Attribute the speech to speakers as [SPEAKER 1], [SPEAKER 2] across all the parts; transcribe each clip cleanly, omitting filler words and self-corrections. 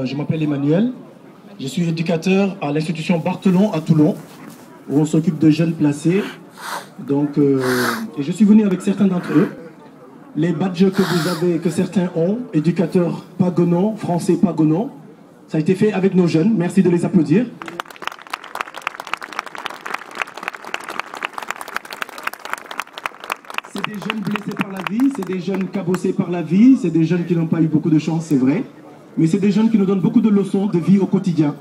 [SPEAKER 1] je m'appelle Emmanuel. Je suis éducateur à l'institution Barthelon à Toulon, où on s'occupe de jeunes placés. Donc, et je suis venu avec certains d'entre eux. Les badges que vous avez, que certains ont, éducateurs Pagonon, français Pagonon, ça a été fait avec nos jeunes. Merci de les applaudir. C'est des jeunes blessés par la vie, c'est des jeunes cabossés par la vie, c'est des jeunes qui n'ont pas eu beaucoup de chance, c'est vrai. Mais c'est des jeunes qui nous donnent beaucoup de leçons de vie au quotidien.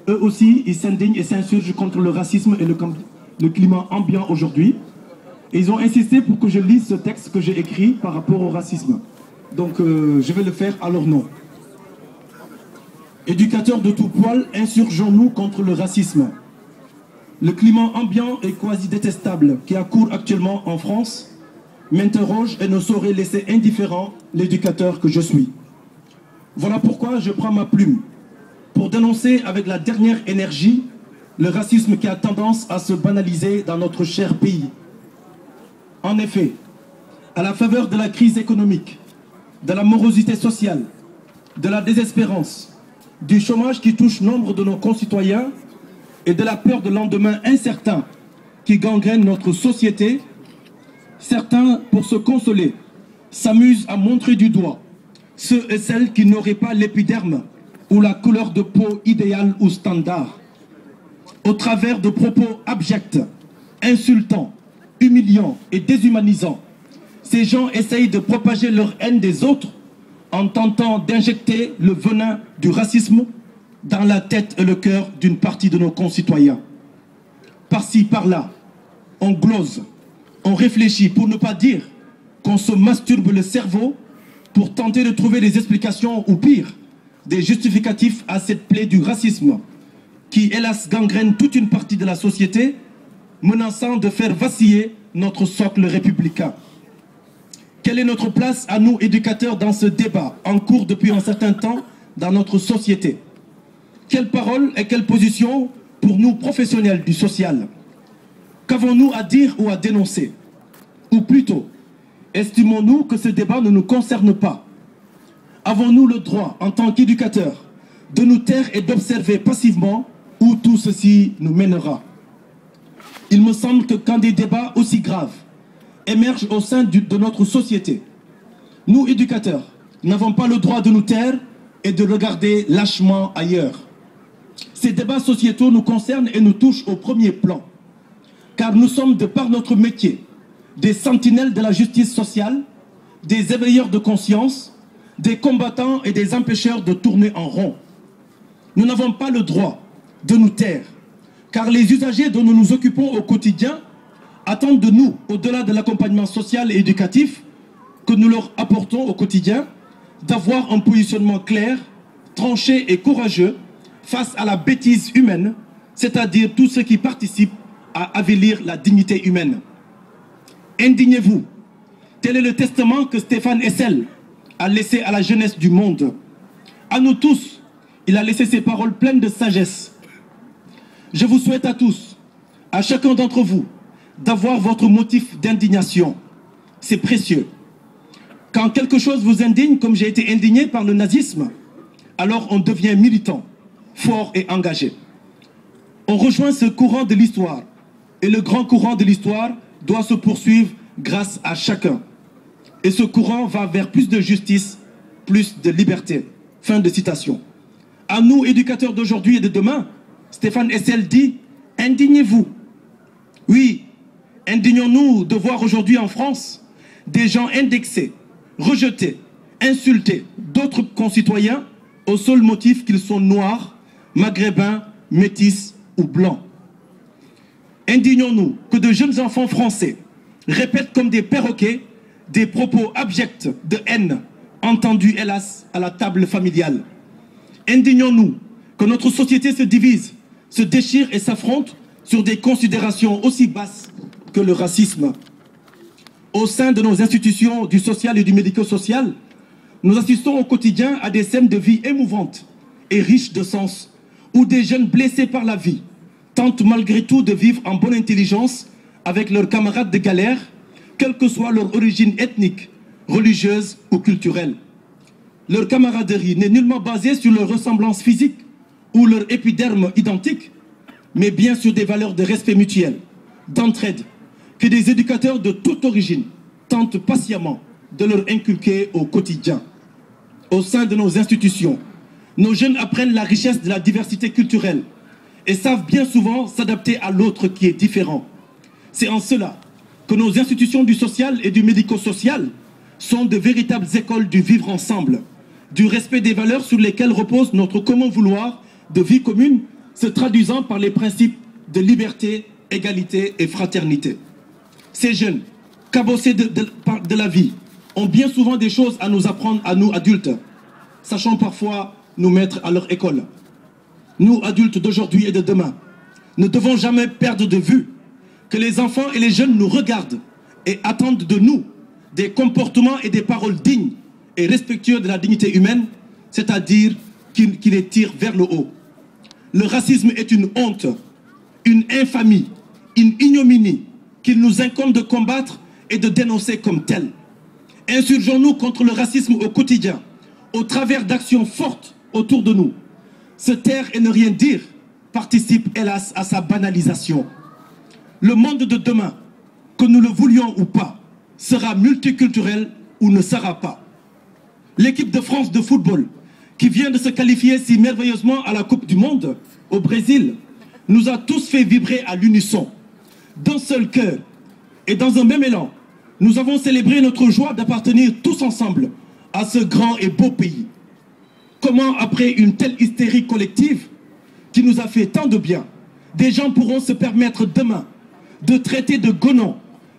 [SPEAKER 1] Eux aussi, ils s'indignent et s'insurgent contre le racisme et le climat ambiant aujourd'hui. Et ils ont insisté pour que je lise ce texte que j'ai écrit par rapport au racisme. Donc je vais le faire à leur nom. Éducateurs de tout poil, insurgeons-nous contre le racisme. Le climat ambiant et quasi détestable qui accourt actuellement en France m'interroge et ne saurait laisser indifférent l'éducateur que je suis. Voilà pourquoi je prends ma plume pour dénoncer avec la dernière énergie le racisme qui a tendance à se banaliser dans notre cher pays. En effet, à la faveur de la crise économique, de la morosité sociale, de la désespérance, du chômage qui touche nombre de nos concitoyens et de la peur de lendemain incertain qui gangrène notre société, certains, pour se consoler, s'amusent à montrer du doigt ceux et celles qui n'auraient pas l'épiderme ou la couleur de peau idéale ou standard. Au travers de propos abjects, insultants, humiliants et déshumanisants, ces gens essayent de propager leur haine des autres en tentant d'injecter le venin du racisme dans la tête et le cœur d'une partie de nos concitoyens. Par-ci, par-là, on glose, on réfléchit, pour ne pas dire qu'on se masturbe le cerveau pour tenter de trouver des explications ou pire, des justificatifs à cette plaie du racisme qui, hélas, gangrène toute une partie de la société, menaçant de faire vaciller notre socle républicain. Quelle est notre place à nous, éducateurs, dans ce débat en cours depuis un certain temps dans notre société? Quelle parole et quelle position pour nous, professionnels du social? Qu'avons-nous à dire ou à dénoncer? Ou plutôt, estimons-nous que ce débat ne nous concerne pas? Avons-nous le droit, en tant qu'éducateurs, de nous taire et d'observer passivement où tout ceci nous mènera? Il me semble que quand des débats aussi graves émergent au sein de notre société, nous, éducateurs, n'avons pas le droit de nous taire et de regarder lâchement ailleurs. Ces débats sociétaux nous concernent et nous touchent au premier plan, car nous sommes, de par notre métier, des sentinelles de la justice sociale, des éveilleurs de conscience, des combattants et des empêcheurs de tourner en rond. Nous n'avons pas le droit de nous taire, car les usagers dont nous nous occupons au quotidien attendent de nous, au-delà de l'accompagnement social et éducatif que nous leur apportons au quotidien, d'avoir un positionnement clair, tranché et courageux face à la bêtise humaine, c'est-à-dire tout ce qui participe à avilir la dignité humaine. Indignez-vous. Tel est le testament que Stéphane Hessel a laissé à la jeunesse du monde. À nous tous, il a laissé ses paroles pleines de sagesse. Je vous souhaite à tous, à chacun d'entre vous, d'avoir votre motif d'indignation. C'est précieux. Quand quelque chose vous indigne, comme j'ai été indigné par le nazisme, alors on devient militant, fort et engagé. On rejoint ce courant de l'histoire, et le grand courant de l'histoire doit se poursuivre grâce à chacun. Et ce courant va vers plus de justice, plus de liberté. Fin de citation. À nous, éducateurs d'aujourd'hui et de demain, Stéphane Hessel dit « Indignez-vous ». Oui, indignons-nous de voir aujourd'hui en France des gens indexés, rejetés, insultés d'autres concitoyens au seul motif qu'ils sont noirs, maghrébins, métis ou blancs. Indignons-nous que de jeunes enfants français répètent comme des perroquets des propos abjects de haine entendus, hélas, à la table familiale. Indignons-nous que notre société se divise, se déchire et s'affronte sur des considérations aussi basses que le racisme. Au sein de nos institutions du social et du médico-social, nous assistons au quotidien à des scènes de vie émouvantes et riches de sens, où des jeunes blessés par la vie tentent malgré tout de vivre en bonne intelligence avec leurs camarades de galère, quelle que soit leur origine ethnique, religieuse ou culturelle. Leur camaraderie n'est nullement basée sur leur ressemblance physique ou leur épiderme identique, mais bien sur des valeurs de respect mutuel, d'entraide, que des éducateurs de toute origine tentent patiemment de leur inculquer au quotidien. Au sein de nos institutions, nos jeunes apprennent la richesse de la diversité culturelle et savent bien souvent s'adapter à l'autre qui est différent. C'est en cela que nos institutions du social et du médico-social sont de véritables écoles du vivre ensemble, du respect des valeurs sur lesquelles repose notre commun vouloir de vie commune, se traduisant par les principes de liberté, égalité et fraternité. Ces jeunes, cabossés de la vie, ont bien souvent des choses à nous apprendre à nous adultes, sachant parfois nous mettre à leur école. Nous, adultes d'aujourd'hui et de demain, ne devons jamais perdre de vue que les enfants et les jeunes nous regardent et attendent de nous des comportements et des paroles dignes et respectueux de la dignité humaine, c'est-à-dire qui les tirent vers le haut. Le racisme est une honte, une infamie, une ignominie qu'il nous incombe de combattre et de dénoncer comme tel. Insurgeons-nous contre le racisme au quotidien, au travers d'actions fortes autour de nous. Se taire et ne rien dire participe, hélas, à sa banalisation. Le monde de demain, que nous le voulions ou pas, sera multiculturel ou ne sera pas. L'équipe de France de football, qui vient de se qualifier si merveilleusement à la Coupe du Monde, au Brésil, nous a tous fait vibrer à l'unisson. D'un seul cœur et dans un même élan, nous avons célébré notre joie d'appartenir tous ensemble à ce grand et beau pays. Comment, après une telle hystérie collective qui nous a fait tant de bien, des gens pourront se permettre demain de traiter de gonons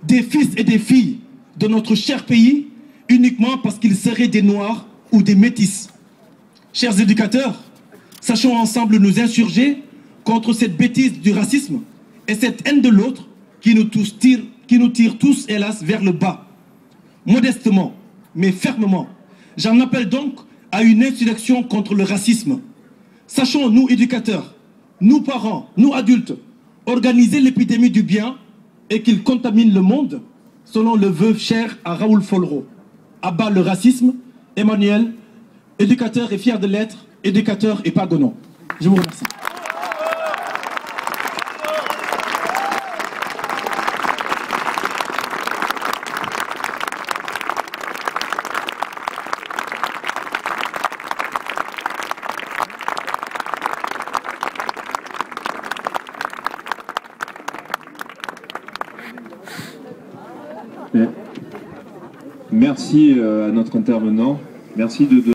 [SPEAKER 1] des fils et des filles de notre cher pays uniquement parce qu'ils seraient des Noirs ou des Métis? Chers éducateurs, sachons ensemble nous insurger contre cette bêtise du racisme et cette haine de l'autre qui nous tire tous, hélas, vers le bas. Modestement, mais fermement, j'en appelle donc à une insurrection contre le racisme. Sachons, nous éducateurs, nous parents, nous adultes, organiser l'épidémie du bien et qu'il contamine le monde, selon le vœu cher à Raoul Follereau. À bas le racisme, Emmanuel, éducateur et fier de l'être, éducateur et pas gonon. Je vous remercie.
[SPEAKER 2] Merci à notre intervenant. Merci de